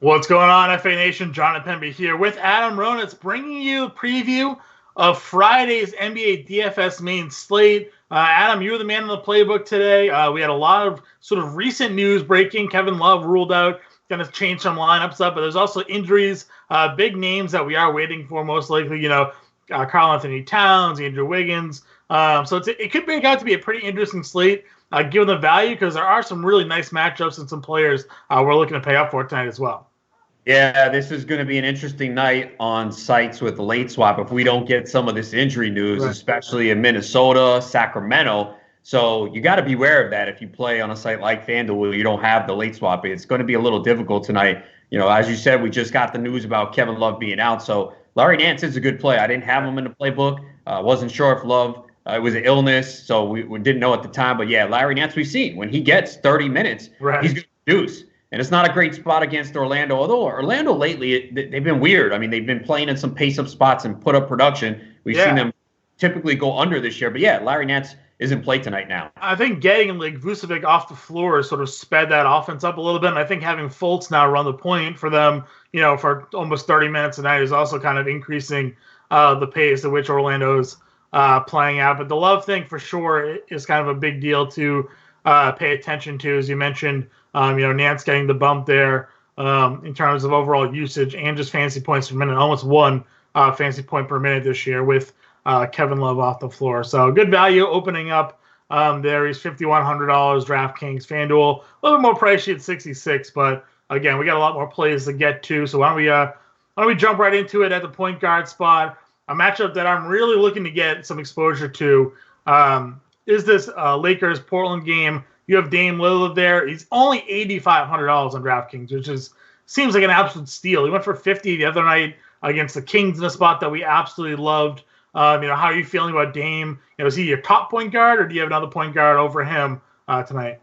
What's going on, FA Nation? Jon Impemba here with Adam Ronis, bringing you a preview of Friday's NBA DFS main slate. Adam, you were the man in the playbook today. We had a lot of sort of recent news breaking. Kevin Love ruled out, going to change some lineups up, but there's also injuries, big names that we are waiting for, most likely, Karl Anthony Towns, Andrew Wiggins. So it could make out to be a pretty interesting slate, given the value, because there are some really nice matchups and some players we're looking to pay up for tonight as well. Yeah, this is going to be an interesting night on sites with the late swap if we don't get some of this injury news, right, especially in Minnesota, Sacramento. So you got to be aware of that if you play on a site like FanDuel where you don't have the late swap. It's going to be a little difficult tonight. As you said, we just got the news about Kevin Love being out. So Larry Nance is a good play. I didn't have him in the playbook. Wasn't sure if Love, it was an illness, so we didn't know at the time. But yeah, Larry Nance, we've seen when he gets 30 minutes, right, he's going to produce. And it's not a great spot against Orlando, although Orlando lately, they've been weird. I mean, they've been playing in some pace-up spots and put up production. We've seen them typically go under this year. But, yeah, Larry Nance is in play tonight now. I think getting Vucevic off the floor sort of sped that offense up a little bit. And I think having Fultz now run the point for them, for almost 30 minutes a night is also kind of increasing the pace at which Orlando's playing out. But the Love thing for sure is kind of a big deal to pay attention to, as you mentioned. Nance getting the bump there in terms of overall usage and just fantasy points per minute, almost one fantasy point per minute this year with Kevin Love off the floor. So good value opening up there. He's $5,100 DraftKings, FanDuel, a little bit more pricey at $66, but again, we got a lot more plays to get to. So why don't we jump right into it at the point guard spot? A matchup that I'm really looking to get some exposure to is this Lakers-Portland game. You have Dame Lillard there. He's only $8,500 on DraftKings, which seems like an absolute steal. He went for 50 the other night against the Kings in a spot that we absolutely loved. How are you feeling about Dame? Is he your top point guard, or do you have another point guard over him tonight?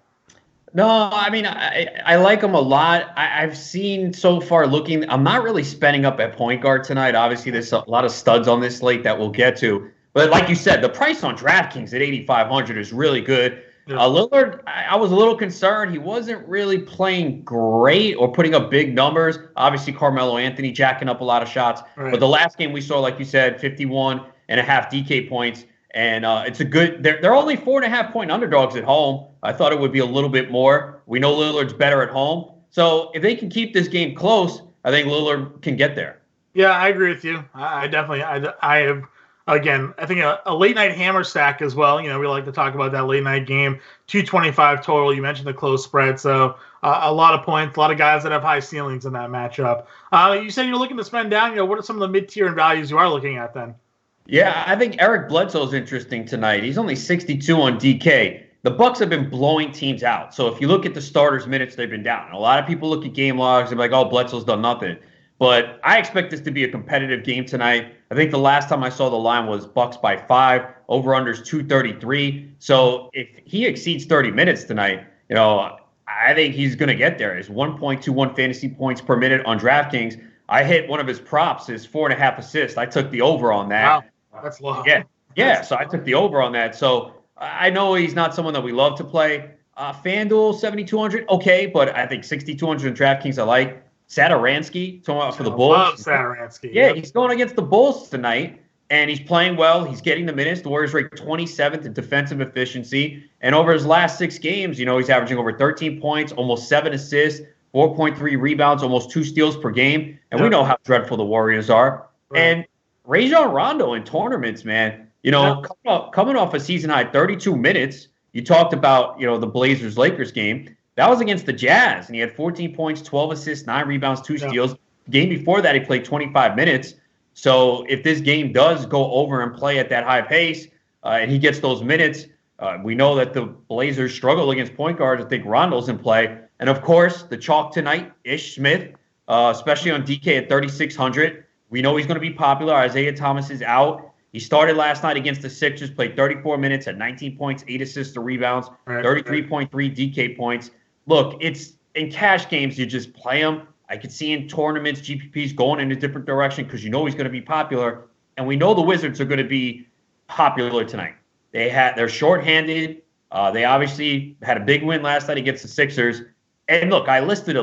No, I mean, I like him a lot. I've seen so far I'm not really spending up at point guard tonight. Obviously, there's a lot of studs on this slate that we'll get to. But like you said, the price on DraftKings at $8,500 is really good. Lillard, I was a little concerned. He wasn't really playing great or putting up big numbers. Obviously, Carmelo Anthony jacking up a lot of shots. Right. But the last game we saw, like you said, 51.5 DK points. And it's a good – they're only 4.5-point underdogs at home. I thought it would be a little bit more. We know Lillard's better at home. So if they can keep this game close, I think Lillard can get there. Yeah, I agree with you. I definitely – I have – again, I think a late-night hammer stack as well. We like to talk about that late-night game. 225 total. You mentioned the close spread. So a lot of points, a lot of guys that have high ceilings in that matchup. You said you're looking to spend down. What are some of the mid-tier and values you are looking at then? Yeah, I think Eric Bledsoe's interesting tonight. He's only 62 on DK. The Bucks have been blowing teams out. So if you look at the starters' minutes, they've been down. A lot of people look at game logs and be like, oh, Bledsoe's done nothing. But I expect this to be a competitive game tonight. I think the last time I saw the line was Bucks by 5, over-unders 233. So if he exceeds 30 minutes tonight, I think he's going to get there. It's 1.21 fantasy points per minute on DraftKings. I hit one of his props, his 4.5 assists. I took the over on that. Wow, that's low. Yeah. So I took the over on that. So I know he's not someone that we love to play. FanDuel, 7,200, okay, but I think 6,200 in DraftKings I like. Satoransky, talking about for the Bulls. Love Satoransky. Yeah, he's going against the Bulls tonight, and he's playing well. He's getting the minutes. The Warriors rate 27th in defensive efficiency. And over his last 6 games, he's averaging over 13 points, almost 7 assists, 4.3 rebounds, almost 2 steals per game. And we know how dreadful the Warriors are. Right. And Rajon Rondo in tournaments, man, coming off a season high 32 minutes. You talked about, the Blazers-Lakers game. That was against the Jazz, and he had 14 points, 12 assists, 9 rebounds, 2 steals. The game before that, he played 25 minutes. So if this game does go over and play at that high pace, and he gets those minutes, we know that the Blazers struggle against point guards. I think Rondo's in play. And, of course, the chalk tonight, Ish Smith, especially on DK at 3,600. We know he's going to be popular. Isaiah Thomas is out. He started last night against the Sixers, played 34 minutes, had 19 points, 8 assists, 2 rebounds, 33.3 DK points. Look, it's in cash games, you just play him. I could see in tournaments, GPPs going in a different direction because he's going to be popular. And we know the Wizards are going to be popular tonight. They're shorthanded. They obviously had a big win last night against the Sixers. And look, I listed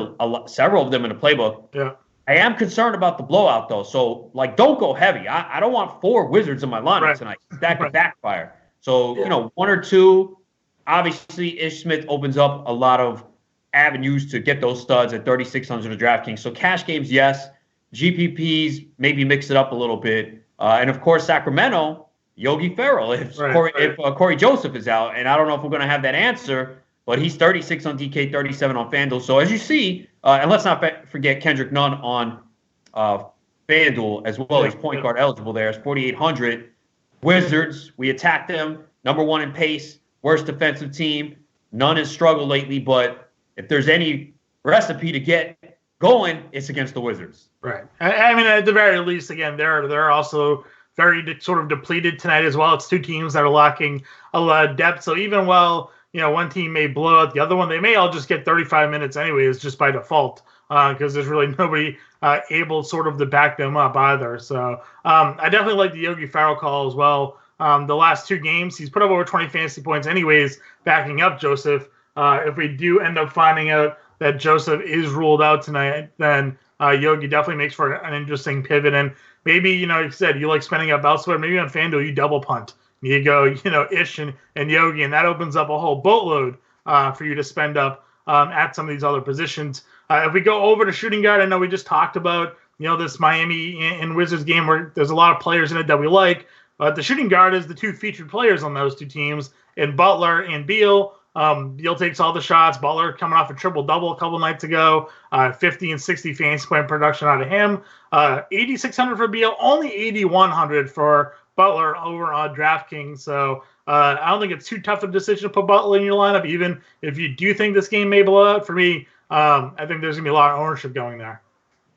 several of them in the playbook. Yeah. I am concerned about the blowout, though. So, like, don't go heavy. I don't want 4 Wizards in my lineup tonight. That could backfire. So, you know, 1 or 2. Obviously, Ish Smith opens up a lot of avenues to get those studs at 3,600 of DraftKings. So, cash games, yes. GPPs, maybe mix it up a little bit. And, of course, Sacramento, Yogi Ferrell, if Corey Joseph is out. And I don't know if we're going to have that answer. But he's 36 on DK, 37 on FanDuel. So as you see, and let's not forget Kendrick Nunn on FanDuel as well. He's point guard eligible there. It's 4,800. Wizards, we attacked them. Number 1 in pace. Worst defensive team. Nunn has struggled lately, but if there's any recipe to get going, it's against the Wizards. Right. I mean, at the very least, again, they're also very sort of depleted tonight as well. It's 2 teams that are lacking a lot of depth. So even while one team may blow out the other one, they may all just get 35 minutes anyways, just by default, because there's really nobody able sort of to back them up either. So I definitely like the Yogi Ferrell call as well. The last 2 games, he's put up over 20 fantasy points anyways, backing up Joseph. If we do end up finding out that Joseph is ruled out tonight, then Yogi definitely makes for an interesting pivot. And maybe, like you said, you like spending up elsewhere. Maybe on FanDuel, you double punt. You go, Ish and Yogi, and that opens up a whole boatload for you to spend up at some of these other positions. If we go over to shooting guard, I know we just talked about, this Miami and Wizards game where there's a lot of players in it that we like. But the shooting guard is the 2 featured players on those 2 teams, in Butler and Beal. Beal takes all the shots. Butler coming off a triple-double a couple nights ago, 50 and 60 fantasy point production out of him. 8,600 for Beal, only 8,100 for Butler over on DraftKings. So I don't think it's too tough a decision to put Butler in your lineup, even if you do think this game may blow out. For me, I think there's going to be a lot of ownership going there.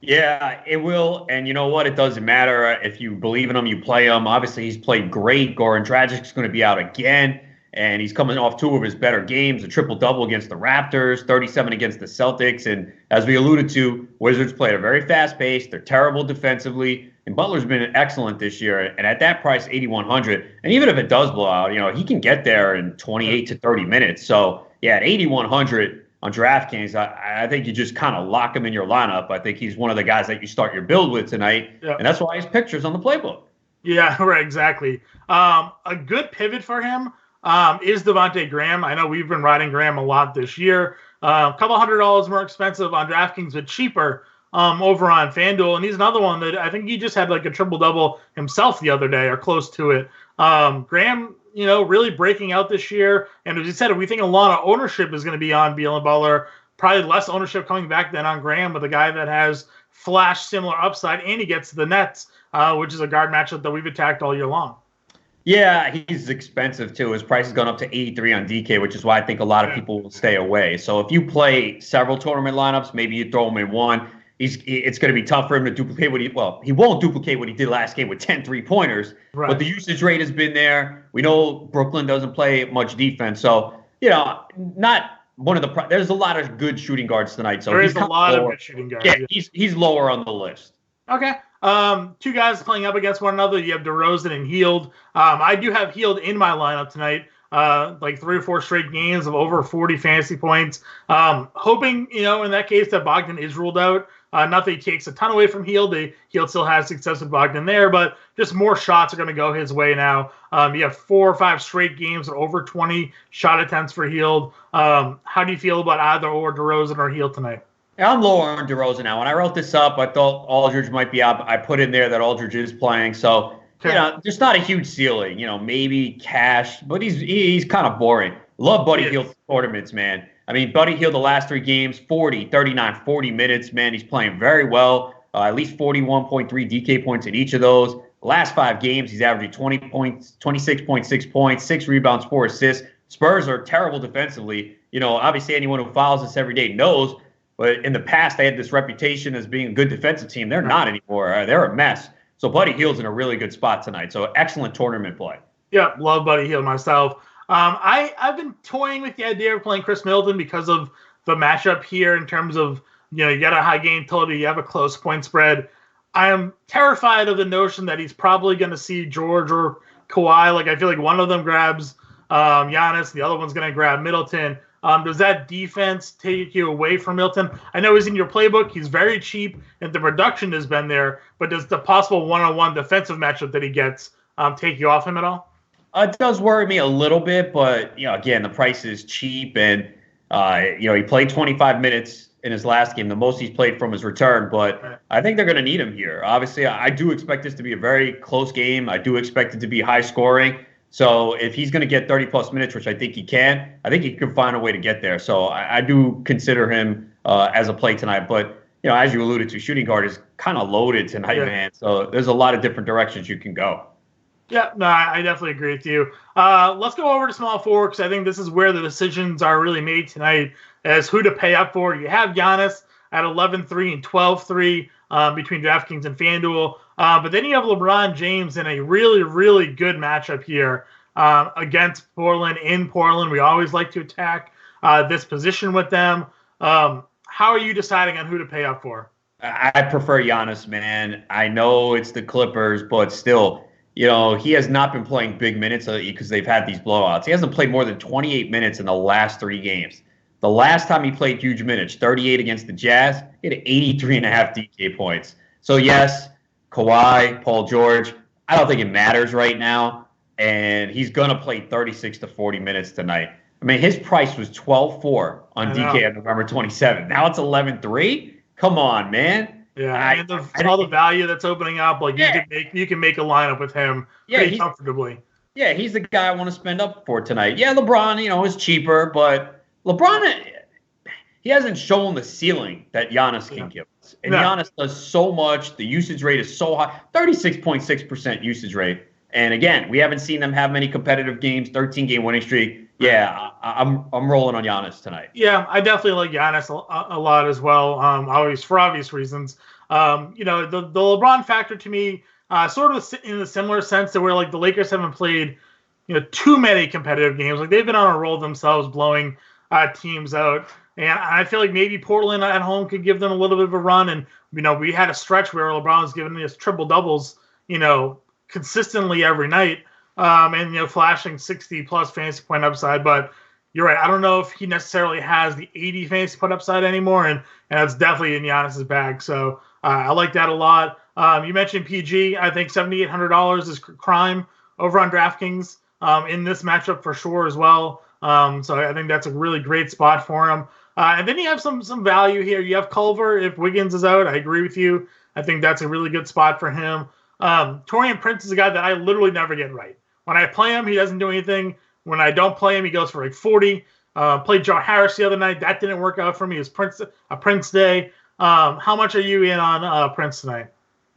Yeah, it will. And you know what? It doesn't matter. If you believe in him, you play him. Obviously, he's played great. Goran Dragic's going to be out again. And he's coming off 2 of his better games, a triple-double against the Raptors, 37 against the Celtics. And as we alluded to, Wizards play at a very fast pace. They're terrible defensively. And Butler's been excellent this year. And at that price, 8,100. And even if it does blow out, he can get there in 28 to 30 minutes. So, yeah, at 8,100 on DraftKings, I think you just kind of lock him in your lineup. I think he's one of the guys that you start your build with tonight. Yeah. And that's why his picture's on the playbook. Yeah, right, exactly. A good pivot for him is Devontae Graham. I know we've been riding Graham a lot this year. A couple $100 more expensive on DraftKings, but cheaper over on FanDuel. And he's another one that I think he just had like a triple-double himself the other day or close to it. Graham, really breaking out this year. And as you said, we think a lot of ownership is going to be on Beal and Butler. Probably less ownership coming back than on Graham, but a guy that has flash similar upside, and he gets to the Nets, which is a guard matchup that we've attacked all year long. Yeah, he's expensive too. His price has gone up to 83 on DK, which is why I think a lot of people will stay away. So if you play several tournament lineups, maybe you throw him in one. It's going to be tough for him to duplicate he won't duplicate what he did last game with 10 3-pointers. Right. But the usage rate has been there. We know Brooklyn doesn't play much defense. So, not one of the there's a lot of good shooting guards tonight. So there is a lot of good shooting guards. Yeah, he's lower on the list. Okay. 2 guys playing up against one another. You have DeRozan and Hield. I do have Hield in my lineup tonight. Like 3 or 4 straight games of over 40 fantasy points. Hoping, in that case that Bogdan is ruled out. Not that he takes a ton away from Hield. Hield still has success with Bogdan there, but just more shots are going to go his way now. You have 4 or 5 straight games of over 20 shot attempts for Hield. How do you feel about either or DeRozan or Hield tonight? Yeah, I'm lower on DeRozan now. When I wrote this up, I thought Aldridge might be up. I put in there that Aldridge is playing. So, there's not a huge ceiling. Maybe cash, but he's kind of boring. Love Buddy Hield tournaments, man. I mean, Buddy Hield the last 3 games, 40, 39, 40 minutes, man. He's playing very well. At least 41.3 DK points in each of those. Last 5 games, he's averaging 20 points, 26.6 points, 6 rebounds, 4 assists. Spurs are terrible defensively. Obviously anyone who follows us every day knows. But in the past, they had this reputation as being a good defensive team. They're not anymore. They're a mess. So Buddy Hield's in a really good spot tonight. So excellent tournament play. Yeah, love Buddy Hield myself. I've been toying with the idea of playing Chris Middleton because of the matchup here in terms of, you got a high game total, you have a close point spread. I am terrified of the notion that he's probably going to see George or Kawhi. Like, I feel like one of them grabs Giannis. The other one's going to grab Middleton. Does that defense take you away from Milton? I know he's in your playbook. He's very cheap, and the production has been there. But does the possible one-on-one defensive matchup that he gets take you off him at all? It does worry me a little bit, but again, the price is cheap, and he played 25 minutes in his last game, the most he's played from his return. But I think they're going to need him here. Obviously, I do expect this to be a very close game. I do expect it to be high scoring. So if he's going to get 30-plus minutes, which I think he can find a way to get there. So I do consider him as a play tonight. But, as you alluded to, shooting guard is kind of loaded tonight, man. So there's a lot of different directions you can go. Yeah, no, I definitely agree with you. Let's go over to small forward because I think this is where the decisions are really made tonight as who to pay up for. You have Giannis at 11-3 and 12-3 between DraftKings and FanDuel. But then you have LeBron James in a really, really good matchup here against Portland. In Portland, we always like to attack this position with them. How are you deciding on who to pay up for? I prefer Giannis, man. I know it's the Clippers, but still, he has not been playing big minutes because they've had these blowouts. He hasn't played more than 28 minutes in the last 3 games. The last time he played huge minutes, 38 against the Jazz, he had 83.5 DK points. So, yes, Kawhi, Paul George, I don't think it matters right now. And he's going to play 36 to 40 minutes tonight. I mean, his price was 12-4 on DK on November 27th. Now it's 11-3? Come on, man. Yeah, and all the value that's opening up, you can make a lineup with him pretty comfortably. Yeah, he's the guy I want to spend up for tonight. Yeah, LeBron, is cheaper, but LeBron, he hasn't shown the ceiling that Giannis can give us. And Giannis does so much. The usage rate is so high, 36.6% usage rate. And again, we haven't seen them have many competitive games, 13-game winning streak. Yeah, I'm rolling on Giannis tonight. Yeah, I definitely like Giannis a lot as well, always for obvious reasons. The LeBron factor to me, sort of in a similar sense to where the Lakers haven't played, too many competitive games. They've been on a roll themselves, blowing teams out. And I feel like maybe Portland at home could give them a little bit of a run. And, we had a stretch where LeBron was giving us triple doubles, consistently every night. And flashing 60-plus fantasy point upside. But you're right. I don't know if he necessarily has the 80 fantasy point upside anymore. And that's definitely in Giannis's bag. So I like that a lot. You mentioned PG. I think $7,800 is crime over on DraftKings in this matchup for sure as well. So I think that's a really great spot for him. And then you have some value here. You have Culver if Wiggins is out. I agree with you. I think that's a really good spot for him. Taurean Prince is a guy that I literally never get right. When I play him, he doesn't do anything. When I don't play him, he goes for 40. Played Joe Harris the other night. That didn't work out for me. It's a Prince day. How much are you in on Prince tonight?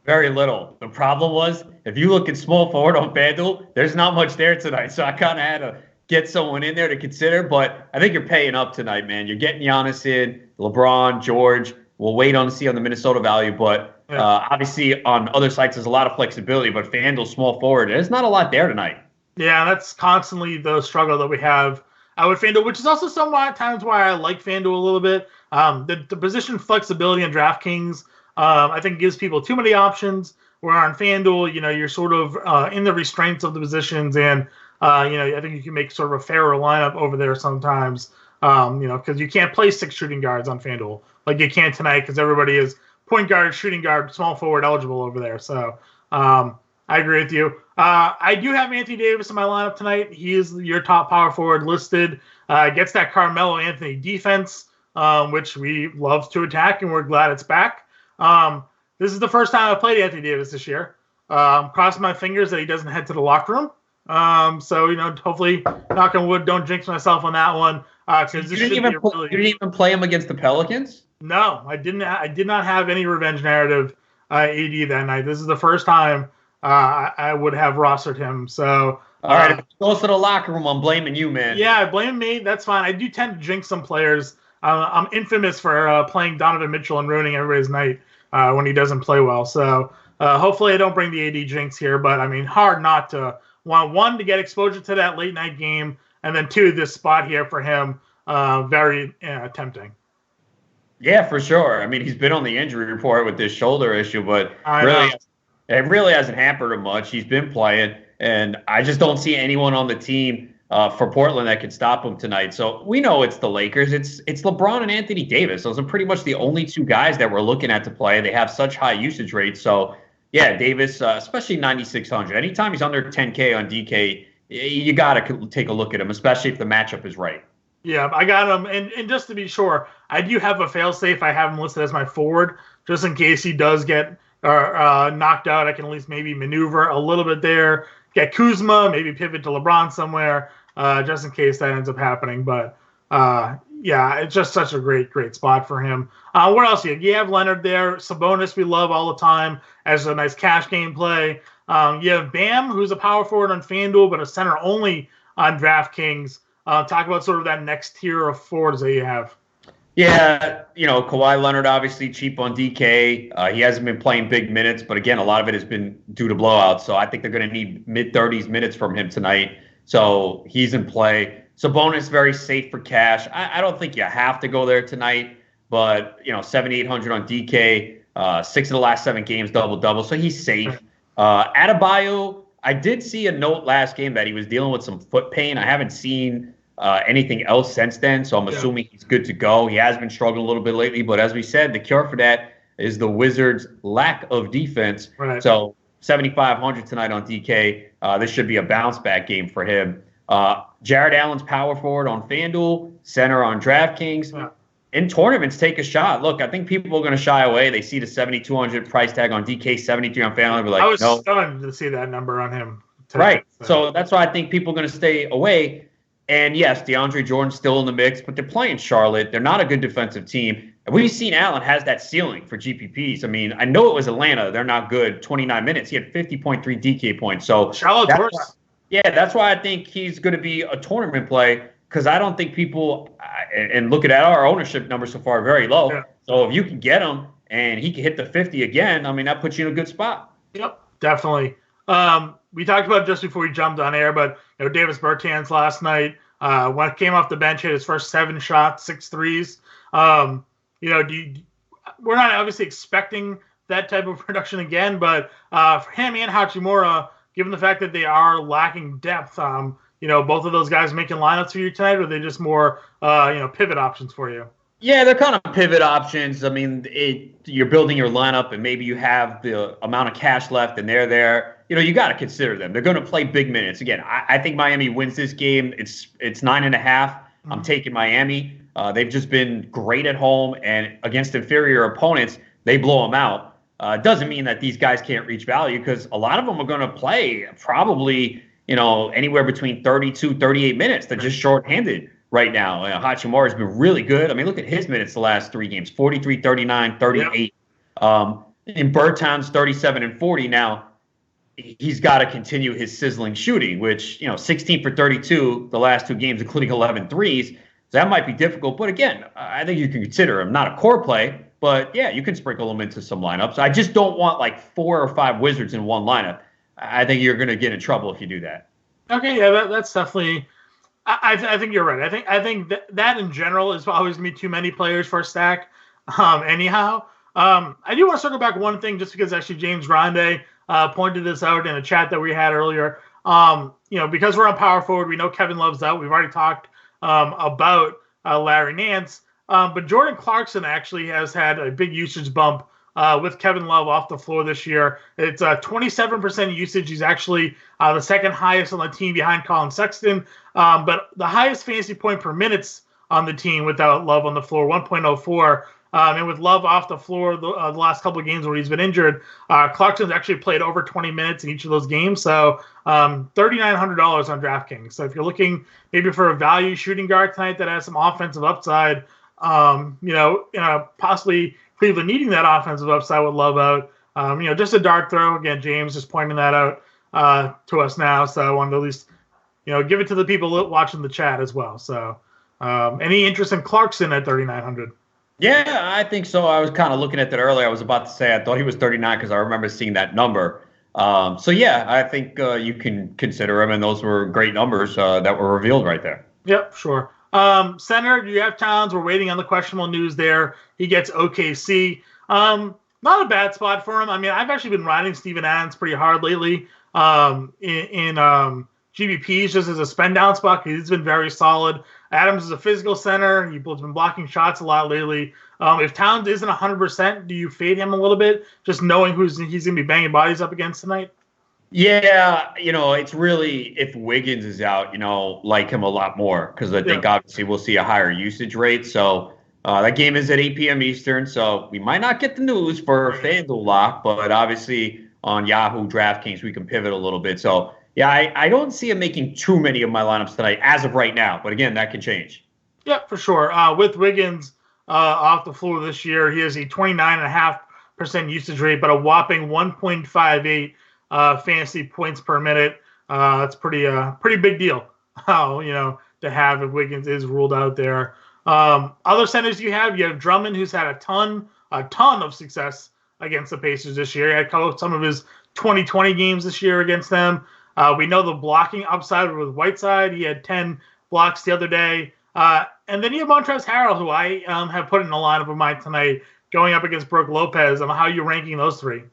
Very little. The problem was, if you look at small forward on FanDuel, there's not much there tonight. So I kind of had to get someone in there to consider. But I think you're paying up tonight, man. You're getting Giannis in, LeBron, George. We'll wait on to see on the Minnesota value. But obviously on other sites, there's a lot of flexibility. But FanDuel small forward, there's not a lot there tonight. Yeah, that's constantly the struggle that we have with FanDuel, which is also sometimes why I like FanDuel a little bit. The position flexibility in DraftKings, I think, gives people too many options. Where on FanDuel, you're sort of in the restraints of the positions, and I think you can make sort of a fairer lineup over there sometimes. Because you can't play 6 shooting guards on FanDuel like you can tonight, because everybody is point guard, shooting guard, small forward eligible over there. So I agree with you. I do have Anthony Davis in my lineup tonight. He is your top power forward listed. Gets that Carmelo Anthony defense, which we love to attack, and we're glad it's back. This is the first time I've played Anthony Davis this year. Crossing my fingers that he doesn't head to the locker room. So hopefully, knock on wood, don't jinx myself on that one. You didn't even play him against the Pelicans? No, I didn't. I did not have any revenge narrative AD that night. This is the first time I would have rostered him. So all right, if it goes to the locker room, I'm blaming you, man. Yeah, blame me. That's fine. I do tend to jinx some players. I'm infamous for playing Donovan Mitchell and ruining everybody's night when he doesn't play well. So hopefully I don't bring the AD jinx here. But I mean, hard not to want one to get exposure to that late night game, and then 2, this spot here for him, very tempting. Yeah, for sure. I mean, he's been on the injury report with this shoulder issue, but it really hasn't hampered him much. He's been playing, and I just don't see anyone on the team for Portland that could stop them tonight. So we know it's the Lakers. It's LeBron and Anthony Davis. Those are pretty much the only two guys that we're looking at to play. They have such high usage rates. So, yeah, Davis, especially 9,600. Anytime he's under 10K on DK, you got to take a look at him, especially if the matchup is right. Yeah, I got him. And just to be sure, I do have a failsafe. I have him listed as my forward, just in case he does get knocked out. I can at least maybe maneuver a little bit there, get Kuzma, maybe pivot to LeBron somewhere, just in case that ends up happening. But, yeah, it's just such a great spot for him. What else? You have Leonard there. Sabonis we love all the time as a nice cash game play. You have Bam, who's a power forward on FanDuel, but a center only on DraftKings. Talk about sort of that next tier of forwards that you have. Yeah, Kawhi Leonard obviously cheap on DK. He hasn't been playing big minutes, but again, a lot of it has been due to blowouts. So I think they're going to need mid-30s minutes from him tonight. So he's in play. Sabonis very safe for cash. I don't think you have to go there tonight, but 7,800 on DK. 6 of the last 7 games double. So he's safe. Adebayo, I did see a note last game that he was dealing with some foot pain. I haven't seen anything else since then, so I'm assuming he's good to go. He has been struggling a little bit lately, but as we said, the cure for that is the Wizards' lack of defense. Right. So 7,500 tonight on DK. This should be a bounce-back game for him. Jared Allen's power forward on FanDuel, center on DraftKings. Yeah. In tournaments, take a shot. Look, I think people are going to shy away. They see the 7,200 price tag on DK, 73 on FanDuel. Be like, I was no. stunned to see that number on him today, Right. So that's why I think people are going to stay away. And yes, DeAndre Jordan's still in the mix, but they're playing Charlotte. They're not a good defensive team. And we've seen Allen has that ceiling for GPPs. I mean, I know it was Atlanta. They're not good. 29 minutes. He had 50.3 DK points. So Charlotte's worse. That's why I think he's going to be a tournament play, because I don't think people and looking at our ownership numbers so far, very low. Yeah. So if you can get him and he can hit the 50 again, I mean, that puts you in a good spot. Yep, definitely. We talked about it just before we jumped on air, but Davis Bertans last night, when it came off the bench, hit his first 7 shots, 6 threes. We're not obviously expecting that type of production again, but for him and Hachimura, given the fact that they are lacking depth, both of those guys making lineups for you tonight, or are they just more pivot options for you? Yeah, they're kind of pivot options. I mean, you're building your lineup, and maybe you have the amount of cash left, and they're there. You got to consider them. They're going to play big minutes. Again, I think Miami wins this game. It's 9.5. Mm-hmm. I'm taking Miami. They've just been great at home, and against inferior opponents, they blow them out. It doesn't mean that these guys can't reach value, because a lot of them are going to play probably anywhere between 32, 38 minutes. They're just shorthanded right now. Hachimura has been really good. I mean, look at his minutes the last 3 games, 43, 39, 38. Yep. In Bertans, 37 and 40. Now, he's got to continue his sizzling shooting, which, 16 for 32 the last 2 games, including 11 threes. So that might be difficult. But again, I think you can consider him not a core play, but yeah, you can sprinkle him into some lineups. I just don't want like 4 or 5 Wizards in one lineup. I think you're going to get in trouble if you do that. Okay, yeah, that's definitely. I think you're right. I think that in general is always going to be too many players for a stack. Anyhow, I do want to circle back one thing, just because actually James Grande pointed this out in a chat that we had earlier. Because we're on power forward, we know Kevin Love's out. We've already talked about Larry Nance, but Jordan Clarkson actually has had a big usage bump with Kevin Love off the floor this year. It's 27% usage. He's actually the second highest on the team behind Colin Sexton, but the highest fantasy point per minutes on the team without Love on the floor, 1.04. And with Love off the floor the last couple of games where he's been injured, Clarkson's actually played over 20 minutes in each of those games. So $3,900 on DraftKings. So if you're looking maybe for a value shooting guard tonight that has some offensive upside, possibly Cleveland needing that offensive upside with Love out, just a dart throw. Again, James just pointing that out to us now. So I wanted to at least, give it to the people watching the chat as well. So any interest in Clarkson at 3,900? Yeah, I think so. I was kind of looking at that earlier. I was about to say I thought he was 39 because I remember seeing that number. So, yeah, I think you can consider him, and those were great numbers that were revealed right there. Yep, sure. Center, you have Towns. We're waiting on the questionable news there. He gets OKC. Not a bad spot for him. I mean, I've actually been riding Steven Adams pretty hard lately in GBPs just as a spend down spot. He's been very solid. Adams is a physical center. He's been blocking shots a lot lately. If Towns isn't 100%, do you fade him a little bit, just knowing he's going to be banging bodies up against tonight? Yeah, it's really, if Wiggins is out, like him a lot more, because I think obviously we'll see a higher usage rate. So that game is at 8 p.m. Eastern, so we might not get the news for FanDuel lock, but obviously on Yahoo DraftKings we can pivot a little bit. So yeah, I don't see him making too many of my lineups tonight as of right now, but again, that can change. Yeah, for sure. With Wiggins off the floor this year, he has a 29.5% usage rate, but a whopping 1.58 fantasy points per minute. That's pretty big deal. To have if Wiggins is ruled out there. Other centers you have Drummond, who's had a ton of success against the Pacers this year. He had some of his 2020 games this year against them. We know the blocking upside with Whiteside. He had 10 blocks the other day. And then you have Montrezl Harrell, who I have put in the lineup of mine tonight, going up against Brook Lopez. How are you ranking those three?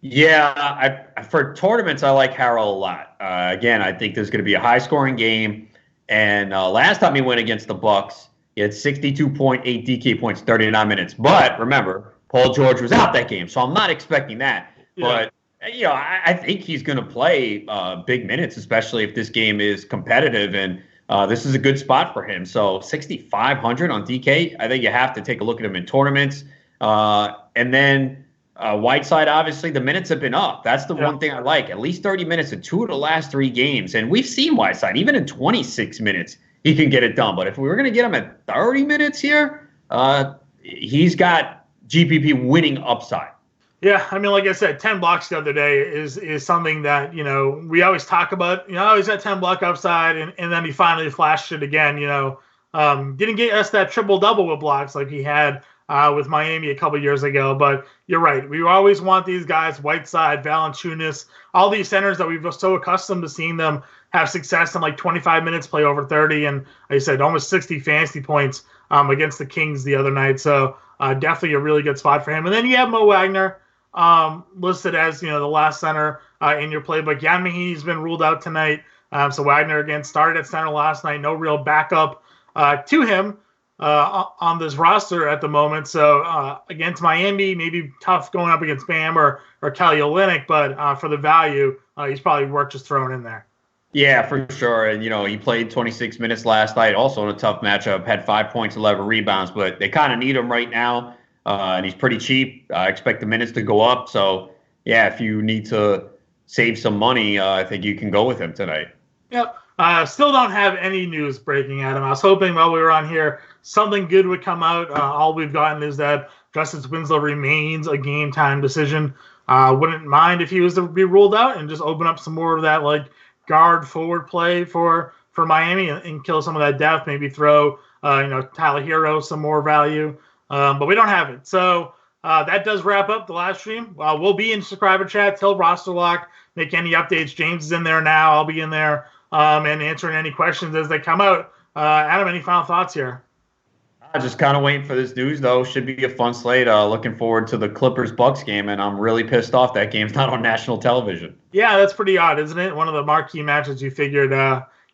Yeah, for tournaments, I like Harrell a lot. Again, I think there's going to be a high-scoring game. And last time he went against the Bucks, he had 62.8 DK points, 39 minutes. But remember, Paul George was out that game, so I'm not expecting that. Yeah. But I think he's going to play big minutes, especially if this game is competitive. And this is a good spot for him. So 6,500 on DK, I think you have to take a look at him in tournaments. And then Whiteside, obviously, the minutes have been up. That's the one thing I like. At least 30 minutes in 2 of the last 3 games. And we've seen Whiteside, even in 26 minutes, he can get it done. But if we were going to get him at 30 minutes here, he's got GPP winning upside. Yeah, like I said, 10 blocks the other day is something that, we always talk about. He's at 10 block upside, and then he finally flashed it again. Didn't get us that triple-double with blocks like he had with Miami a couple years ago. But you're right. We always want these guys, Whiteside, Valanciunas, all these centers that we've so accustomed to seeing them have success in like 25 minutes, play over 30, and like I said, almost 60 fantasy points against the Kings the other night. So definitely a really good spot for him. And then you have Mo Wagner listed as the last center in your playbook. Jan Mahinmi's been ruled out tonight. So Wagner again started at center last night. No real backup to him on this roster at the moment. So against Miami, maybe tough going up against Bam or Kelly Olynyk, but for the value, he's probably worth just throwing in there. Yeah, for sure. And, he played 26 minutes last night, also in a tough matchup, had 5 points, 11 rebounds, but they kind of need him right now. And he's pretty cheap. I expect the minutes to go up. So, yeah, if you need to save some money, I think you can go with him tonight. Yep. Still don't have any news breaking, Adam. I was hoping while we were on here, something good would come out. All we've gotten is that Justice Winslow remains a game-time decision. Wouldn't mind if he was to be ruled out and just open up some more of that, guard forward play for Miami and kill some of that depth. Maybe throw, Tyler Hero some more value. But we don't have it. So that does wrap up the live stream. We'll be in subscriber chat till roster lock. Make any updates. James is in there now. I'll be in there and answering any questions as they come out. Adam, any final thoughts here? Just kind of waiting for this news, though. Should be a fun slate. Looking forward to the Clippers-Bucks game, and I'm really pissed off that game's not on national television. Yeah, that's pretty odd, isn't it? One of the marquee matches you figured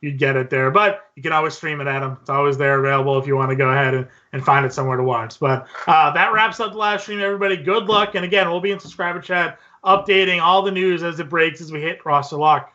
you'd get it there. But you can always stream it, Adam. It's always there available if you want to go ahead and find it somewhere to watch. But that wraps up the live stream, everybody. Good luck. And, again, we'll be in subscriber chat updating all the news as it breaks as we hit roster lock.